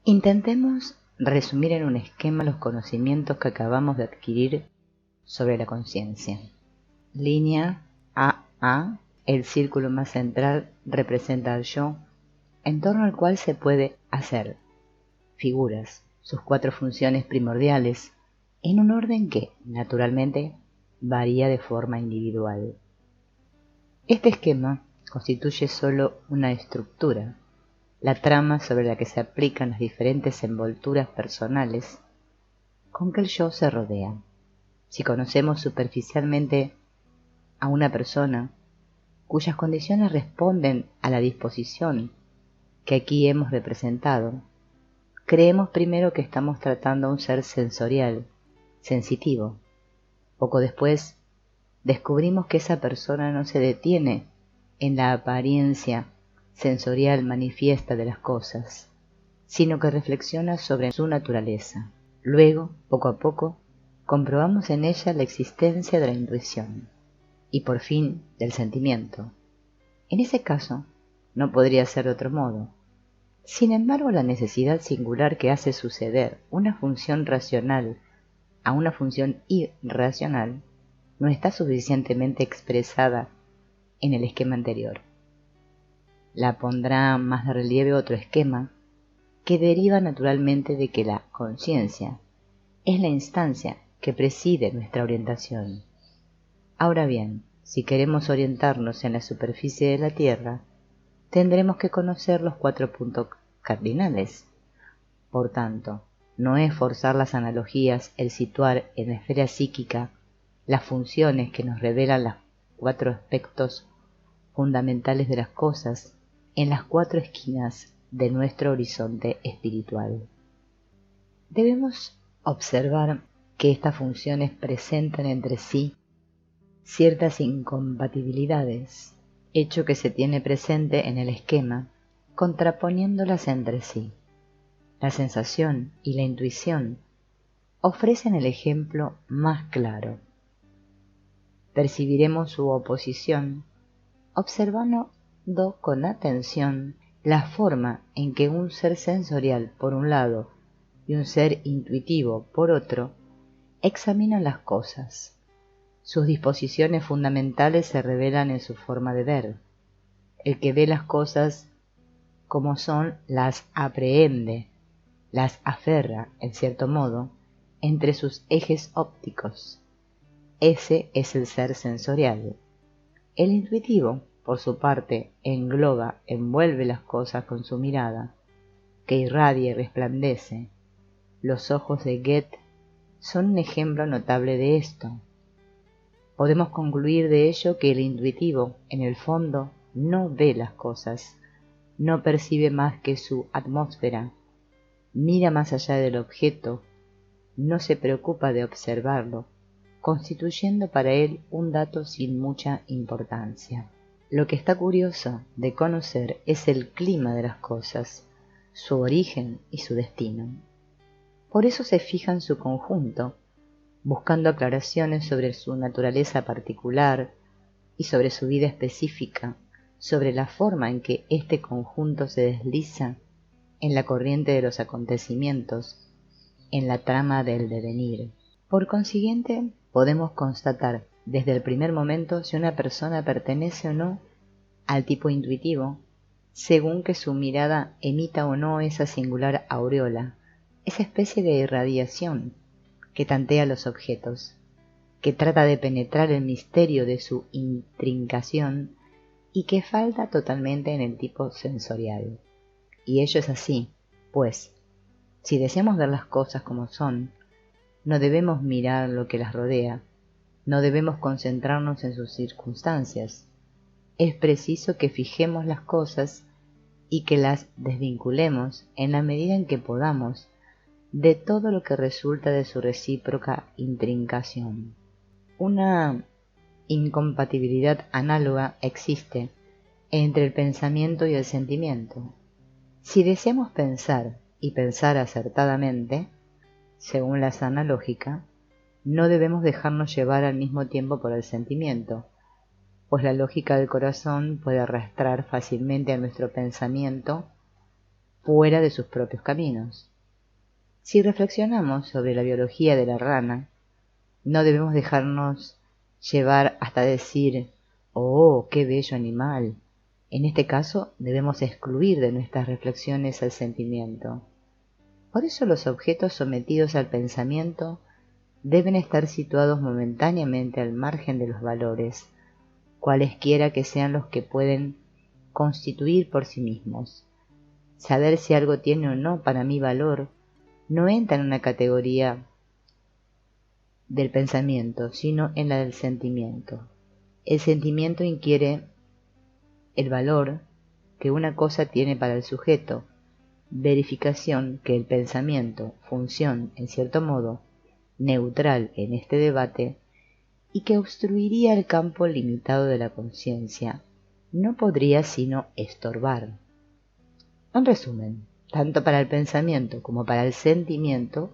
Intentemos resumir en un esquema los conocimientos que acabamos de adquirir sobre la conciencia. Línea AA, el círculo más central representa al yo, en torno al cual se puede hacer figuras, sus 4 funciones primordiales, en un orden que, naturalmente, varía de forma individual. Este esquema constituye solo una estructura, la trama sobre la que se aplican las diferentes envolturas personales con que el yo se rodea. Si conocemos superficialmente a una persona cuyas condiciones responden a la disposición que aquí hemos representado, creemos primero que estamos tratando a un ser sensorial, sensitivo. Poco después, descubrimos que esa persona no se detiene en la apariencia sensorial manifiesta de las cosas, sino que reflexiona sobre su naturaleza. Luego, poco a poco, comprobamos en ella la existencia de la intuición y, por fin, del sentimiento. En ese caso, no podría ser de otro modo. Sin embargo, la necesidad singular que hace suceder una función racional a una función irracional no está suficientemente expresada en el esquema anterior. La pondrá más de relieve otro esquema que deriva naturalmente de que la conciencia es la instancia que preside nuestra orientación. Ahora bien, si queremos orientarnos en la superficie de la Tierra, tendremos que conocer los 4 puntos cardinales. Por tanto, no es forzar las analogías el situar en la esfera psíquica las funciones que nos revelan los 4 aspectos fundamentales de las cosas en las 4 esquinas de nuestro horizonte espiritual. Debemos observar que estas funciones presentan entre sí ciertas incompatibilidades, hecho que se tiene presente en el esquema, contraponiéndolas entre sí. La sensación y la intuición ofrecen el ejemplo más claro. Percibiremos su oposición observando con atención la forma en que un ser sensorial por un lado y un ser intuitivo por otro examinan las cosas. Sus disposiciones fundamentales se revelan en su forma de ver. El que ve las cosas como son las aprehende, las aferra, en cierto modo, entre sus ejes ópticos. Ese es el ser sensorial. El intuitivo, por su parte, envuelve las cosas con su mirada, que irradia y resplandece. Los ojos de Goethe son un ejemplo notable de esto. Podemos concluir de ello que el intuitivo, en el fondo, no ve las cosas, no percibe más que su atmósfera, mira más allá del objeto, no se preocupa de observarlo, constituyendo para él un dato sin mucha importancia. Lo que está curioso de conocer es el clima de las cosas, su origen y su destino. Por eso se fija en su conjunto, buscando aclaraciones sobre su naturaleza particular y sobre su vida específica, sobre la forma en que este conjunto se desliza en la corriente de los acontecimientos, en la trama del devenir. Por consiguiente, podemos constatar desde el primer momento si una persona pertenece o no al tipo intuitivo, según que su mirada emita o no esa singular aureola, esa especie de irradiación que tantea los objetos, que trata de penetrar el misterio de su intrincación y que falta totalmente en el tipo sensorial. Y ello es así, pues, si deseamos ver las cosas como son, no debemos mirar lo que las rodea, no debemos concentrarnos en sus circunstancias. Es preciso que fijemos las cosas y que las desvinculemos en la medida en que podamos de todo lo que resulta de su recíproca intrincación. Una incompatibilidad análoga existe entre el pensamiento y el sentimiento. Si deseamos pensar y pensar acertadamente, según la sana lógica, no debemos dejarnos llevar al mismo tiempo por el sentimiento, pues la lógica del corazón puede arrastrar fácilmente a nuestro pensamiento fuera de sus propios caminos. Si reflexionamos sobre la biología de la rana, no debemos dejarnos llevar hasta decir, «Oh, qué bello animal». En este caso, debemos excluir de nuestras reflexiones el sentimiento. Por eso los objetos sometidos al pensamiento deben estar situados momentáneamente al margen de los valores, cualesquiera que sean los que pueden constituir por sí mismos. Saber si algo tiene o no para mí valor no entra en una categoría del pensamiento, sino en la del sentimiento. El sentimiento inquiere el valor que una cosa tiene para el sujeto, verificación que el pensamiento, función, en cierto modo, neutral en este debate, y que obstruiría el campo limitado de la conciencia, no podría sino estorbar. En resumen, tanto para el pensamiento como para el sentimiento,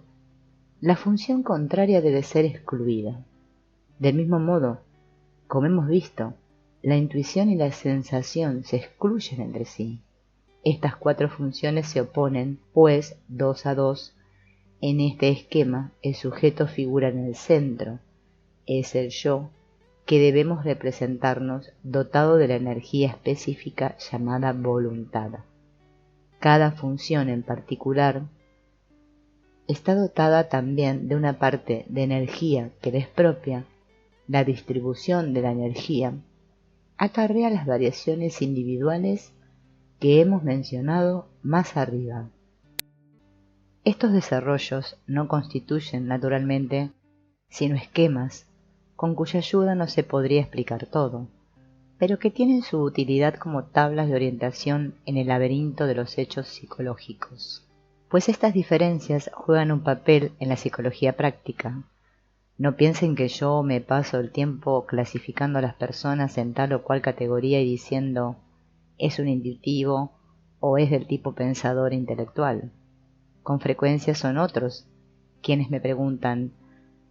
la función contraria debe ser excluida. Del mismo modo, como hemos visto, la intuición y la sensación se excluyen entre sí. Estas cuatro funciones se oponen, pues, dos a dos. En este esquema, el sujeto figura en el centro. Es el yo que debemos representarnos dotado de la energía específica llamada voluntad. Cada función en particular está dotada también de una parte de energía que le es propia. La distribución de la energía acarrea las variaciones individuales que hemos mencionado más arriba. Estos desarrollos no constituyen, naturalmente, sino esquemas con cuya ayuda no se podría explicar todo, pero que tienen su utilidad como tablas de orientación en el laberinto de los hechos psicológicos. Pues estas diferencias juegan un papel en la psicología práctica. No piensen que yo me paso el tiempo clasificando a las personas en tal o cual categoría y diciendo es un intuitivo o es del tipo pensador e intelectual. Con frecuencia son otros quienes me preguntan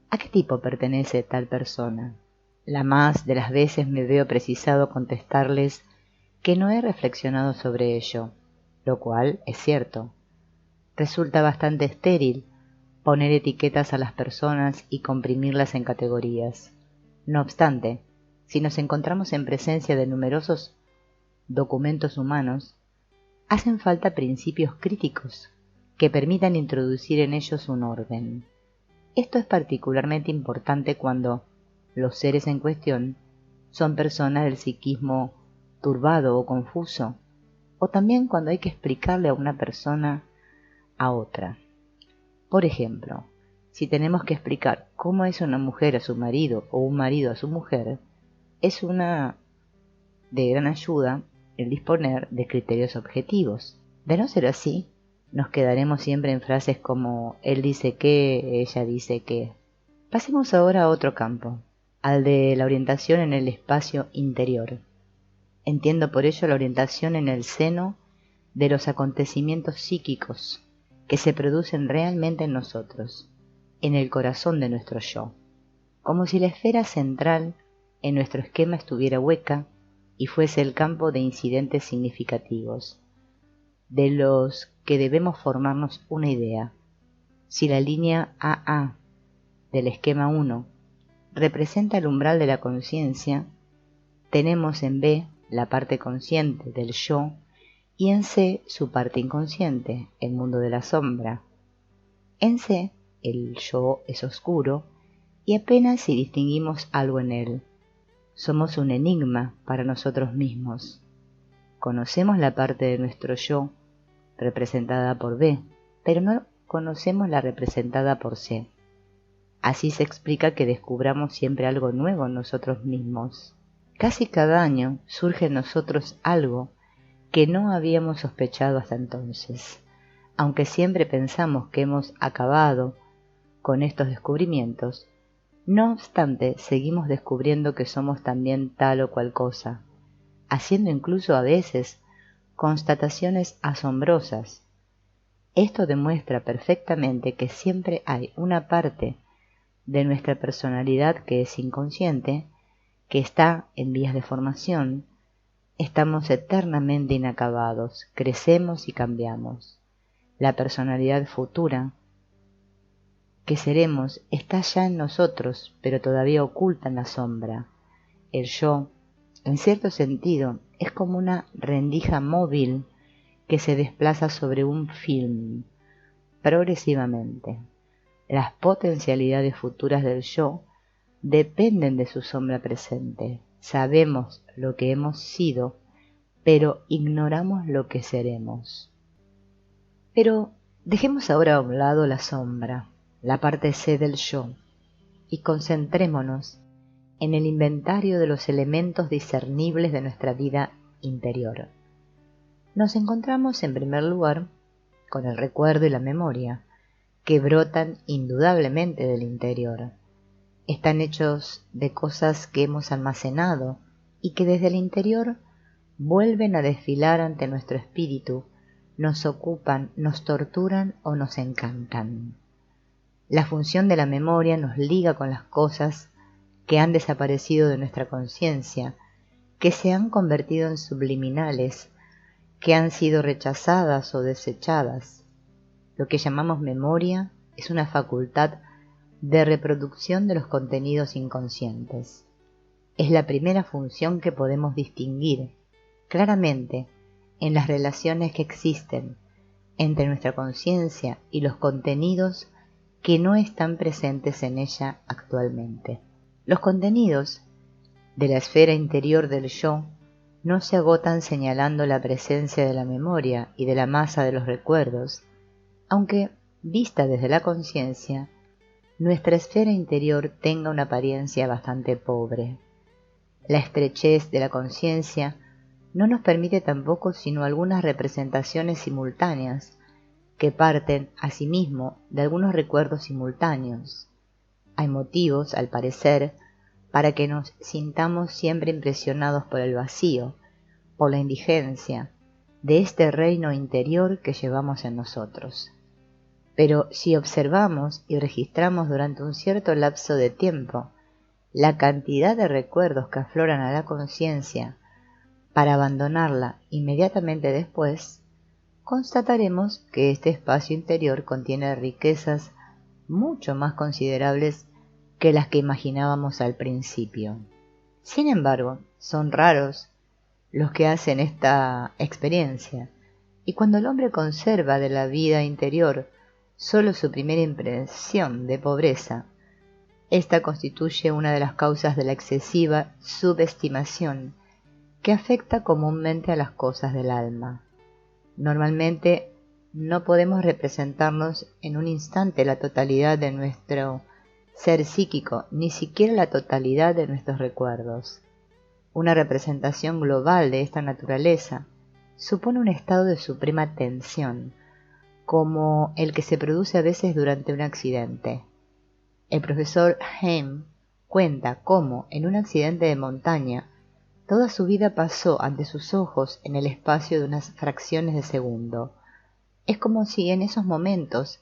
¿a qué tipo pertenece tal persona? La más de las veces me veo precisado contestarles que no he reflexionado sobre ello, lo cual es cierto. Resulta bastante estéril poner etiquetas a las personas y comprimirlas en categorías. No obstante, si nos encontramos en presencia de numerosos documentos humanos, hacen falta principios críticos que permitan introducir en ellos un orden. Esto es particularmente importante cuando los seres en cuestión son personas del psiquismo turbado o confuso, o también cuando hay que explicarle a una persona a otra. Por ejemplo, si tenemos que explicar cómo es una mujer a su marido o un marido a su mujer, es una de gran ayuda el disponer de criterios objetivos. De no ser así, nos quedaremos siempre en frases como él dice que, ella dice que. Pasemos ahora a otro campo, al de la orientación en el espacio interior. Entiendo por ello la orientación en el seno de los acontecimientos psíquicos que se producen realmente en nosotros, en el corazón de nuestro yo, como si la esfera central en nuestro esquema estuviera hueca y fuese el campo de incidentes significativos, de los que debemos formarnos una idea. Si la línea AA del esquema 1 representa el umbral de la conciencia, tenemos en B la parte consciente del yo y en C su parte inconsciente, el mundo de la sombra. En C el yo es oscuro y apenas si distinguimos algo en él. Somos un enigma para nosotros mismos. Conocemos la parte de nuestro yo representada por B, pero no conocemos la representada por C. Así se explica que descubramos siempre algo nuevo en nosotros mismos. Casi cada año surge en nosotros algo que no habíamos sospechado hasta entonces, aunque siempre pensamos que hemos acabado con estos descubrimientos. No obstante, seguimos descubriendo que somos también tal o cual cosa, haciendo incluso a veces constataciones asombrosas. Esto demuestra perfectamente que siempre hay una parte de nuestra personalidad que es inconsciente, que está en vías de formación, Estamos eternamente inacabados, crecemos y cambiamos. La personalidad futura que seremos está ya en nosotros, pero todavía oculta en la sombra. El yo, en cierto sentido, es como una rendija móvil que se desplaza sobre un film progresivamente. Las potencialidades futuras del yo dependen de su sombra presente. Sabemos lo que hemos sido, pero ignoramos lo que seremos. Pero dejemos ahora a un lado la sombra, la parte C del yo, y concentrémonos en el inventario de los elementos discernibles de nuestra vida interior. Nos encontramos en primer lugar con el recuerdo y la memoria, que brotan indudablemente del interior. Están hechos de cosas que hemos almacenado y que desde el interior vuelven a desfilar ante nuestro espíritu, nos ocupan, nos torturan o nos encantan. La función de la memoria nos liga con las cosas que han desaparecido de nuestra conciencia, que se han convertido en subliminales, que han sido rechazadas o desechadas. Lo que llamamos memoria es una facultad de reproducción de los contenidos inconscientes. Es la primera función que podemos distinguir claramente en las relaciones que existen entre nuestra conciencia y los contenidos que no están presentes en ella actualmente. Los contenidos de la esfera interior del yo no se agotan señalando la presencia de la memoria y de la masa de los recuerdos, aunque, vista desde la conciencia, nuestra esfera interior tenga una apariencia bastante pobre. La estrechez de la conciencia no nos permite tampoco sino algunas representaciones simultáneas, que parten, asimismo, de algunos recuerdos simultáneos. Hay motivos, al parecer, para que nos sintamos siempre impresionados por el vacío, por la indigencia, de este reino interior que llevamos en nosotros. Pero si observamos y registramos durante un cierto lapso de tiempo la cantidad de recuerdos que afloran a la conciencia para abandonarla inmediatamente después, constataremos que este espacio interior contiene riquezas mucho más considerables que las que imaginábamos al principio. Sin embargo, son raros los que hacen esta experiencia, y cuando el hombre conserva de la vida interior solo su primera impresión de pobreza, esta constituye una de las causas de la excesiva subestimación que afecta comúnmente a las cosas del alma. Normalmente no podemos representarnos en un instante la totalidad de nuestro ser psíquico, ni siquiera la totalidad de nuestros recuerdos. Una representación global de esta naturaleza supone un estado de suprema tensión, como el que se produce a veces durante un accidente. El profesor Heim cuenta cómo, en un accidente de montaña, toda su vida pasó ante sus ojos en el espacio de unas fracciones de segundo. Es como si en esos momentos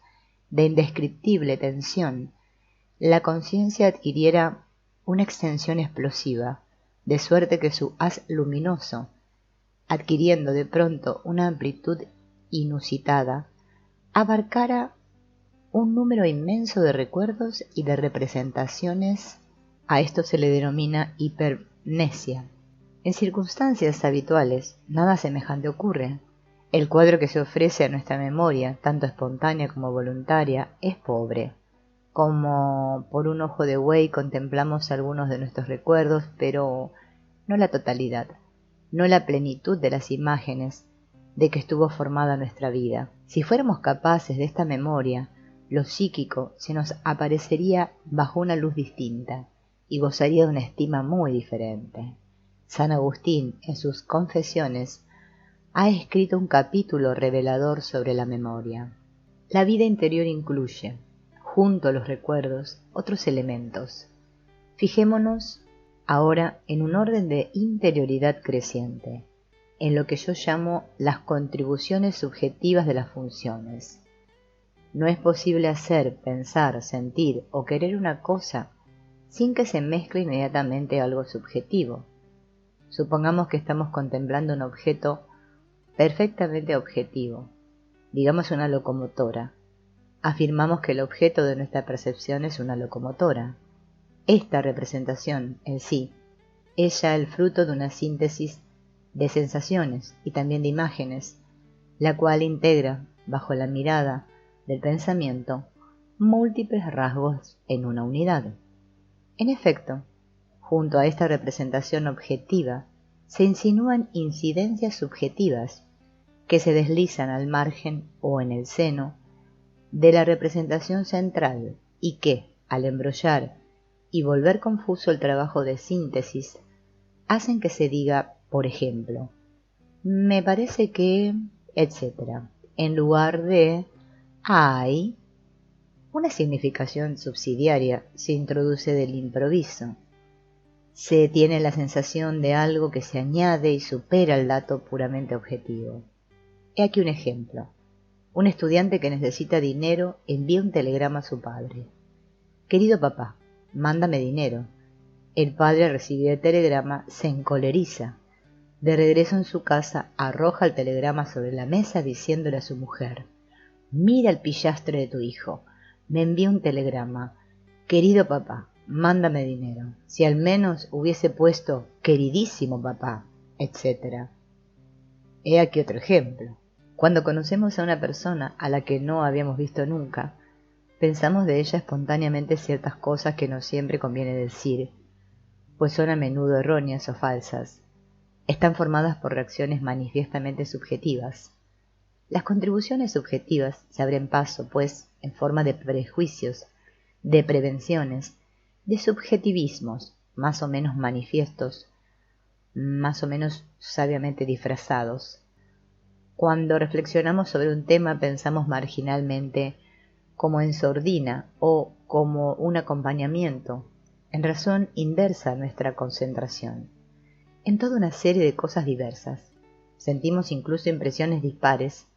de indescriptible tensión, la conciencia adquiriera una extensión explosiva, de suerte que su haz luminoso, adquiriendo de pronto una amplitud inusitada, abarcara un número inmenso de recuerdos y de representaciones. A esto se le denomina hipermnesia. En circunstancias habituales, nada semejante ocurre. El cuadro que se ofrece a nuestra memoria, tanto espontánea como voluntaria, es pobre. Como por un ojo de buey contemplamos algunos de nuestros recuerdos, pero no la totalidad, no la plenitud de las imágenes de que estuvo formada nuestra vida. Si fuéramos capaces de esta memoria, lo psíquico se nos aparecería bajo una luz distinta y gozaría de una estima muy diferente. San Agustín, en sus Confesiones, ha escrito un capítulo revelador sobre la memoria. La vida interior incluye, junto a los recuerdos, otros elementos. Fijémonos ahora en un orden de interioridad creciente, en lo que yo llamo las contribuciones subjetivas de las funciones. No es posible hacer, pensar, sentir o querer una cosa sin que se mezcle inmediatamente algo subjetivo. Supongamos que estamos contemplando un objeto perfectamente objetivo, digamos una locomotora. Afirmamos que el objeto de nuestra percepción es una locomotora. Esta representación en sí es ya el fruto de una síntesis de sensaciones y también de imágenes, la cual integra, bajo la mirada del pensamiento, múltiples rasgos en una unidad. En efecto, junto a esta representación objetiva se insinúan incidencias subjetivas que se deslizan al margen o en el seno de la representación central y que, al embrollar y volver confuso el trabajo de síntesis, hacen que se diga, por ejemplo, me parece que, etc., en lugar de hay. Una significación subsidiaria se introduce del improviso. Se tiene la sensación de algo que se añade y supera el dato puramente objetivo. He aquí un ejemplo. Un estudiante que necesita dinero envía un telegrama a su padre. Querido papá, mándame dinero. El padre, al recibir el telegrama, se encoleriza. De regreso en su casa, arroja el telegrama sobre la mesa diciéndole a su mujer: mira el pillastre de tu hijo. Me envía un telegrama. Querido papá, mándame dinero. Si al menos hubiese puesto queridísimo papá, etc. He aquí otro ejemplo. Cuando conocemos a una persona a la que no habíamos visto nunca, pensamos de ella espontáneamente ciertas cosas que no siempre conviene decir, pues son a menudo erróneas o falsas. Están formadas por reacciones manifiestamente subjetivas. Las contribuciones subjetivas se abren paso, pues, en forma de prejuicios, de prevenciones, de subjetivismos, más o menos manifiestos, más o menos sabiamente disfrazados. Cuando reflexionamos sobre un tema pensamos marginalmente, como en sordina o como un acompañamiento, en razón inversa a nuestra concentración, en toda una serie de cosas diversas. Sentimos incluso impresiones dispares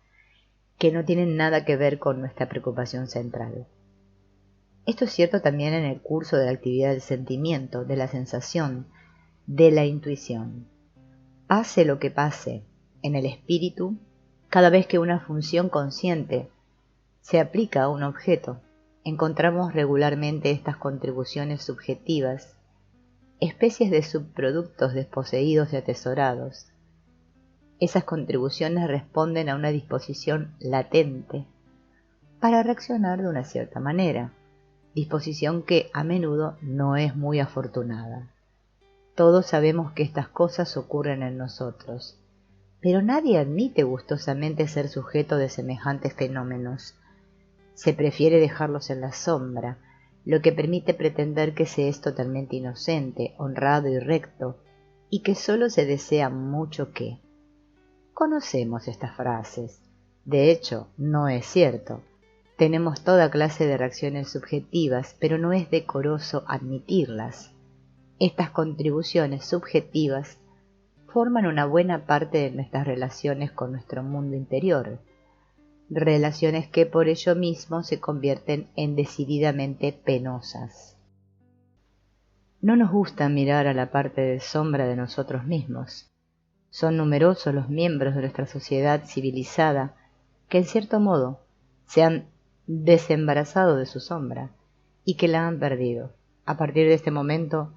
que no tienen nada que ver con nuestra preocupación central. Esto es cierto también en el curso de la actividad del sentimiento, de la sensación, de la intuición. Pase lo que pase en el espíritu, cada vez que una función consciente se aplica a un objeto, encontramos regularmente estas contribuciones subjetivas, especies de subproductos desposeídos y atesorados. Esas contribuciones responden a una disposición latente para reaccionar de una cierta manera, disposición que a menudo no es muy afortunada. Todos sabemos que estas cosas ocurren en nosotros, pero nadie admite gustosamente ser sujeto de semejantes fenómenos. Se prefiere dejarlos en la sombra, lo que permite pretender que se es totalmente inocente, honrado y recto, y que sólo se desea mucho que. Conocemos estas frases. De hecho, no es cierto. Tenemos toda clase de reacciones subjetivas, pero no es decoroso admitirlas. Estas contribuciones subjetivas forman una buena parte de nuestras relaciones con nuestro mundo interior, relaciones que por ello mismo se convierten en decididamente penosas. No nos gusta mirar a la parte de sombra de nosotros mismos. Son numerosos los miembros de nuestra sociedad civilizada que en cierto modo se han desembarazado de su sombra y que la han perdido. A partir de este momento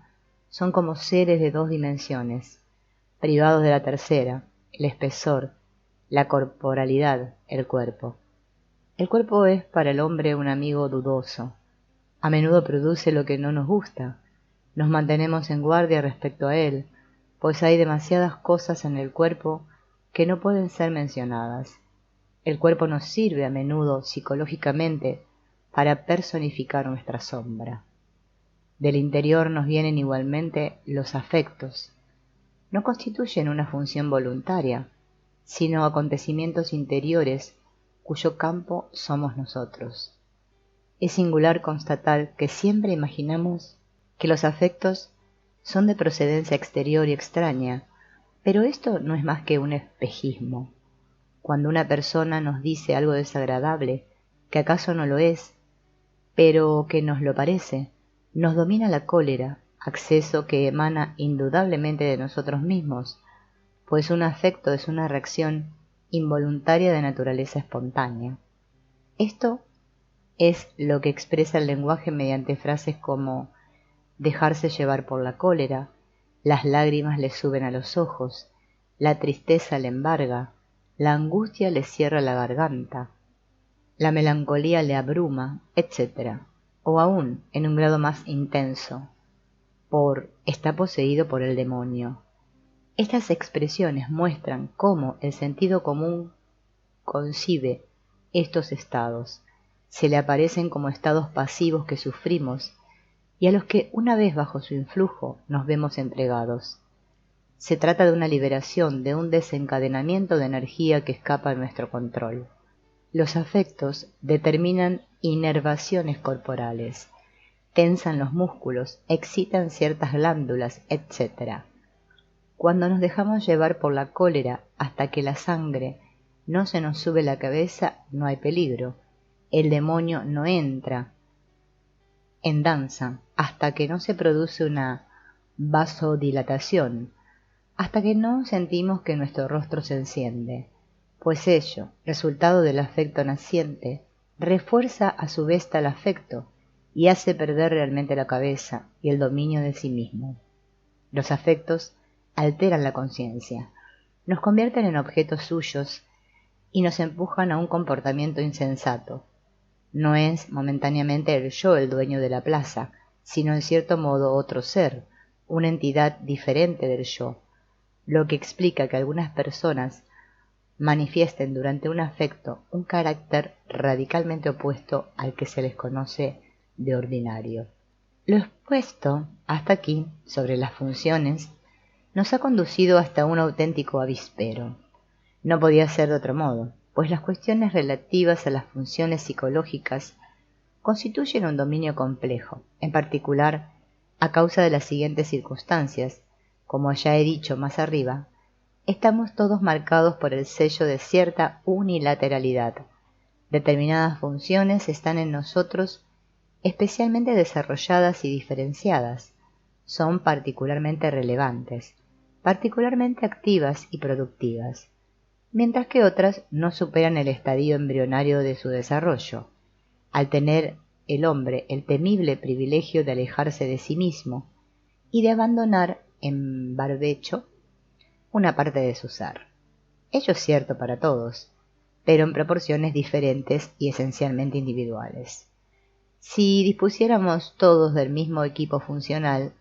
son como seres de dos dimensiones, privados de la tercera, el espesor, la corporalidad, el cuerpo. El cuerpo es para el hombre un amigo dudoso. A menudo produce lo que no nos gusta. Nos mantenemos en guardia respecto a él, pues hay demasiadas cosas en el cuerpo que no pueden ser mencionadas. El cuerpo nos sirve a menudo psicológicamente para personificar nuestra sombra. Del interior nos vienen igualmente los afectos. No constituyen una función voluntaria, sino acontecimientos interiores cuyo campo somos nosotros. Es singular constatar que siempre imaginamos que los afectos son de procedencia exterior y extraña, pero esto no es más que un espejismo. Cuando una persona nos dice algo desagradable, que acaso no lo es, pero que nos lo parece, nos domina la cólera, acceso que emana indudablemente de nosotros mismos, pues un afecto es una reacción involuntaria de naturaleza espontánea. Esto es lo que expresa el lenguaje mediante frases como dejarse llevar por la cólera, las lágrimas le suben a los ojos, la tristeza le embarga, la angustia le cierra la garganta, la melancolía le abruma, etc. O aún, en un grado más intenso, está poseído por el demonio. Estas expresiones muestran cómo el sentido común concibe estos estados. Se le aparecen como estados pasivos que sufrimos y a los que una vez bajo su influjo nos vemos entregados. Se trata de una liberación, de un desencadenamiento de energía que escapa a nuestro control. Los afectos determinan inervaciones corporales, tensan los músculos, excitan ciertas glándulas, etc. Cuando nos dejamos llevar por la cólera hasta que la sangre no se nos sube la cabeza, no hay peligro. El demonio no entra en danza hasta que no se produce una vasodilatación, hasta que no sentimos que nuestro rostro se enciende, pues ello, resultado del afecto naciente, refuerza a su vez tal afecto y hace perder realmente la cabeza y el dominio de sí mismo. Los afectos alteran la conciencia, nos convierten en objetos suyos y nos empujan a un comportamiento insensato. No es momentáneamente el yo el dueño de la plaza, sino en cierto modo otro ser, una entidad diferente del yo, lo que explica que algunas personas manifiesten durante un afecto un carácter radicalmente opuesto al que se les conoce de ordinario. Lo expuesto hasta aquí sobre las funciones nos ha conducido hasta un auténtico avispero. No podía ser de otro modo, pues las cuestiones relativas a las funciones psicológicas constituyen un dominio complejo, en particular a causa de las siguientes circunstancias. Como ya he dicho más arriba, estamos todos marcados por el sello de cierta unilateralidad. Determinadas funciones están en nosotros especialmente desarrolladas y diferenciadas, son particularmente relevantes, particularmente activas y productivas, mientras que otras no superan el estadio embrionario de su desarrollo, al tener el hombre el temible privilegio de alejarse de sí mismo y de abandonar en barbecho una parte de su ser. Ello es cierto para todos, pero en proporciones diferentes y esencialmente individuales. Si dispusiéramos todos del mismo equipo funcional,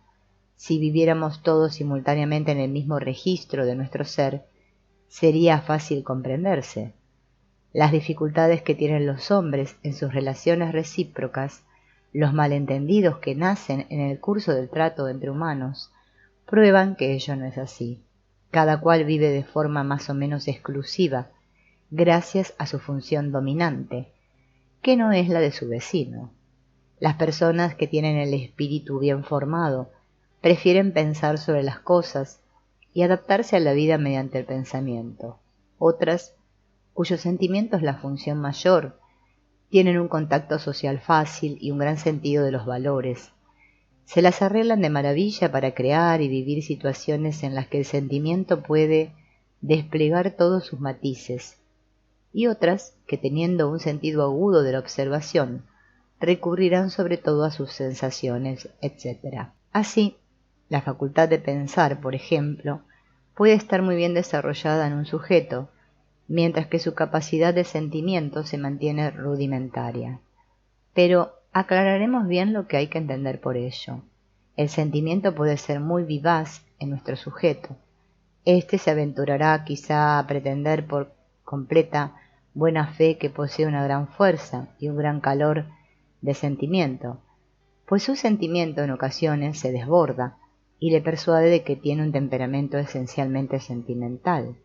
si viviéramos todos simultáneamente en el mismo registro de nuestro ser, sería fácil comprenderse. Las dificultades que tienen los hombres en sus relaciones recíprocas, los malentendidos que nacen en el curso del trato entre humanos, prueban que ello no es así. Cada cual vive de forma más o menos exclusiva, gracias a su función dominante, que no es la de su vecino. Las personas que tienen el espíritu bien formado prefieren pensar sobre las cosas y adaptarse a la vida mediante el pensamiento. Otras, cuyo sentimiento es la función mayor, tienen un contacto social fácil y un gran sentido de los valores. Se las arreglan de maravilla para crear y vivir situaciones en las que el sentimiento puede desplegar todos sus matices, y otras que, teniendo un sentido agudo de la observación, recurrirán sobre todo a sus sensaciones, etc. Así, la facultad de pensar, por ejemplo, puede estar muy bien desarrollada en un sujeto, mientras que su capacidad de sentimiento se mantiene rudimentaria. Pero aclararemos bien lo que hay que entender por ello. El sentimiento puede ser muy vivaz en nuestro sujeto. Este se aventurará quizá a pretender por completa buena fe que posee una gran fuerza y un gran calor de sentimiento, pues su sentimiento en ocasiones se desborda y le persuade de que tiene un temperamento esencialmente sentimental.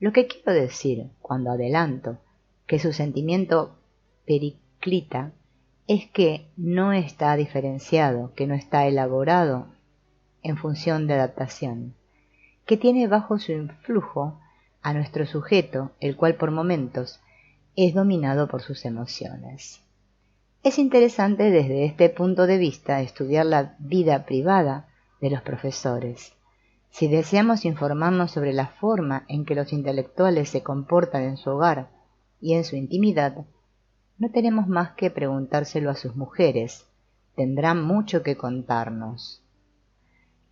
Lo que quiero decir cuando adelanto que su sentimiento periclita es que no está diferenciado, que no está elaborado en función de adaptación, que tiene bajo su influjo a nuestro sujeto, el cual por momentos es dominado por sus emociones. Es interesante desde este punto de vista estudiar la vida privada de los profesores. Si deseamos informarnos sobre la forma en que los intelectuales se comportan en su hogar y en su intimidad, no tenemos más que preguntárselo a sus mujeres. Tendrán mucho que contarnos.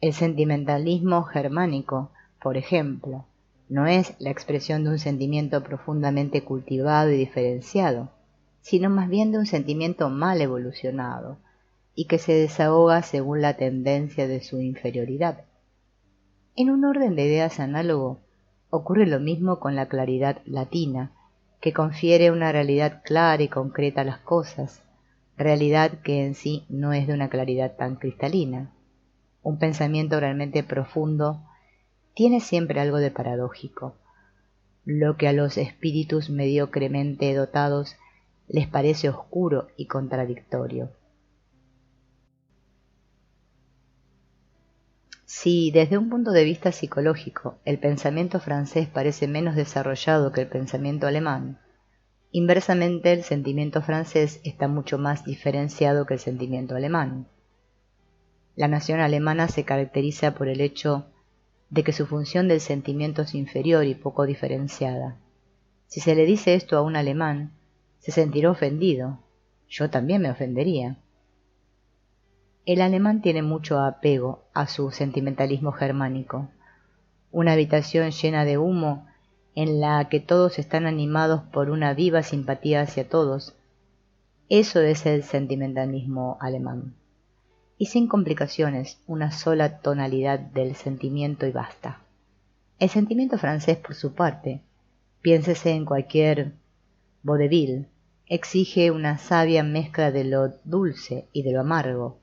El sentimentalismo germánico, por ejemplo, no es la expresión de un sentimiento profundamente cultivado y diferenciado, sino más bien de un sentimiento mal evolucionado y que se desahoga según la tendencia de su inferioridad. En un orden de ideas análogo, ocurre lo mismo con la claridad latina, que confiere una realidad clara y concreta a las cosas, realidad que en sí no es de una claridad tan cristalina. Un pensamiento realmente profundo tiene siempre algo de paradójico, lo que a los espíritus mediocremente dotados les parece oscuro y contradictorio. Si desde un punto de vista psicológico el pensamiento francés parece menos desarrollado que el pensamiento alemán, inversamente el sentimiento francés está mucho más diferenciado que el sentimiento alemán. La nación alemana se caracteriza por el hecho de que su función del sentimiento es inferior y poco diferenciada. Si se le dice esto a un alemán, se sentirá ofendido. Yo también me ofendería. El alemán tiene mucho apego a su sentimentalismo germánico. Una habitación llena de humo en la que todos están animados por una viva simpatía hacia todos. Eso es el sentimentalismo alemán. Y sin complicaciones, una sola tonalidad del sentimiento y basta. El sentimiento francés, por su parte, piénsese en cualquier vaudeville, exige una sabia mezcla de lo dulce y de lo amargo,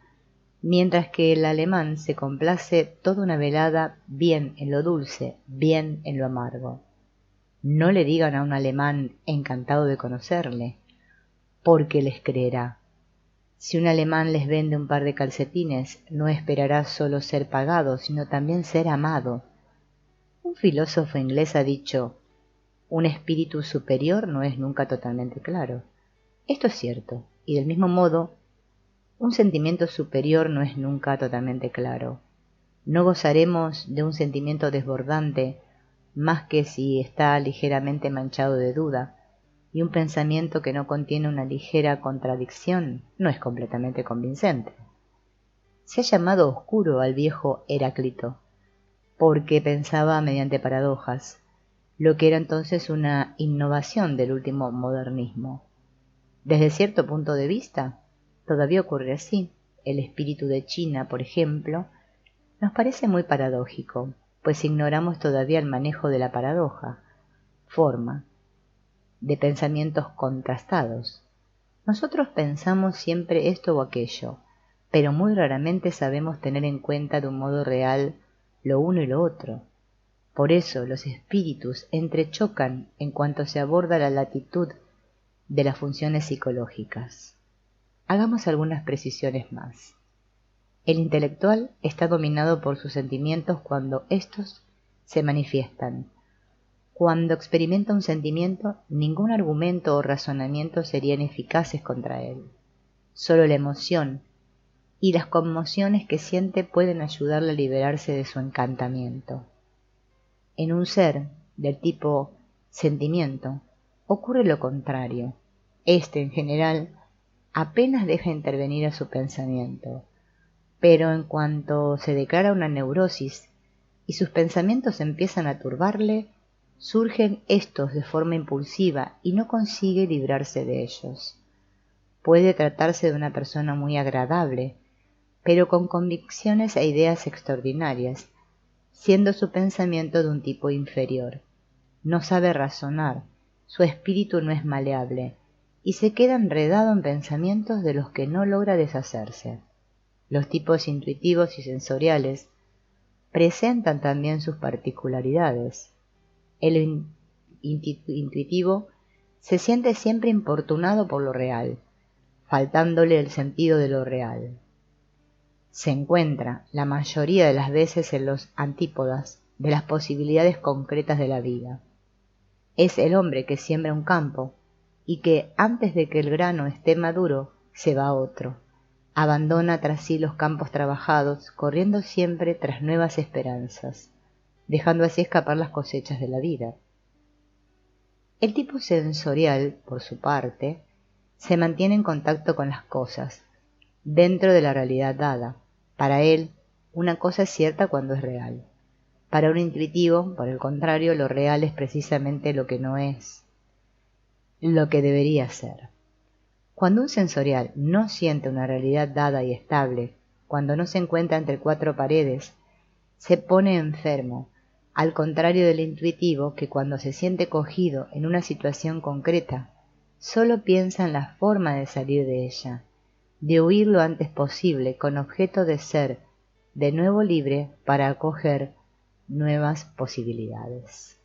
mientras que el alemán se complace toda una velada bien en lo dulce, bien en lo amargo. No le digan a un alemán encantado de conocerle, porque les creerá. Si un alemán les vende un par de calcetines, no esperará solo ser pagado, sino también ser amado. Un filósofo inglés ha dicho: un espíritu superior no es nunca totalmente claro. Esto es cierto, y del mismo modo, un sentimiento superior no es nunca totalmente claro. No gozaremos de un sentimiento desbordante más que si está ligeramente manchado de duda, y un pensamiento que no contiene una ligera contradicción no es completamente convincente. Se ha llamado oscuro al viejo Heráclito, porque pensaba mediante paradojas, lo que era entonces una innovación del último modernismo. Desde cierto punto de vista, todavía ocurre así. El espíritu de China, por ejemplo, nos parece muy paradójico, pues ignoramos todavía el manejo de la paradoja, forma, de pensamientos contrastados. Nosotros pensamos siempre esto o aquello, pero muy raramente sabemos tener en cuenta de un modo real lo uno y lo otro. Por eso los espíritus entrechocan en cuanto se aborda la latitud de las funciones psicológicas. Hagamos algunas precisiones más. El intelectual está dominado por sus sentimientos cuando éstos se manifiestan. Cuando experimenta un sentimiento, ningún argumento o razonamiento serían eficaces contra él. Solo la emoción y las conmociones que siente pueden ayudarle a liberarse de su encantamiento. En un ser del tipo sentimiento ocurre lo contrario. Este, en general, apenas deja intervenir a su pensamiento, pero en cuanto se declara una neurosis y sus pensamientos empiezan a turbarle, surgen éstos de forma impulsiva y no consigue librarse de ellos. Puede tratarse de una persona muy agradable, pero con convicciones e ideas extraordinarias, siendo su pensamiento de un tipo inferior. No sabe razonar, su espíritu no es maleable, y se queda enredado en pensamientos de los que no logra deshacerse. Los tipos intuitivos y sensoriales presentan también sus particularidades. El intuitivo se siente siempre importunado por lo real, faltándole el sentido de lo real. Se encuentra la mayoría de las veces en los antípodas de las posibilidades concretas de la vida. Es el hombre que siembra un campo y que, antes de que el grano esté maduro, se va otro. Abandona tras sí los campos trabajados, corriendo siempre tras nuevas esperanzas, dejando así escapar las cosechas de la vida. El tipo sensorial, por su parte, se mantiene en contacto con las cosas, dentro de la realidad dada. Para él, una cosa es cierta cuando es real. Para un intuitivo, por el contrario, lo real es precisamente lo que no es, lo que debería ser. Cuando un sensorial no siente una realidad dada y estable, cuando no se encuentra entre cuatro paredes, se pone enfermo, al contrario del intuitivo que cuando se siente cogido en una situación concreta, solo piensa en la forma de salir de ella, de huir lo antes posible con objeto de ser de nuevo libre para acoger nuevas posibilidades.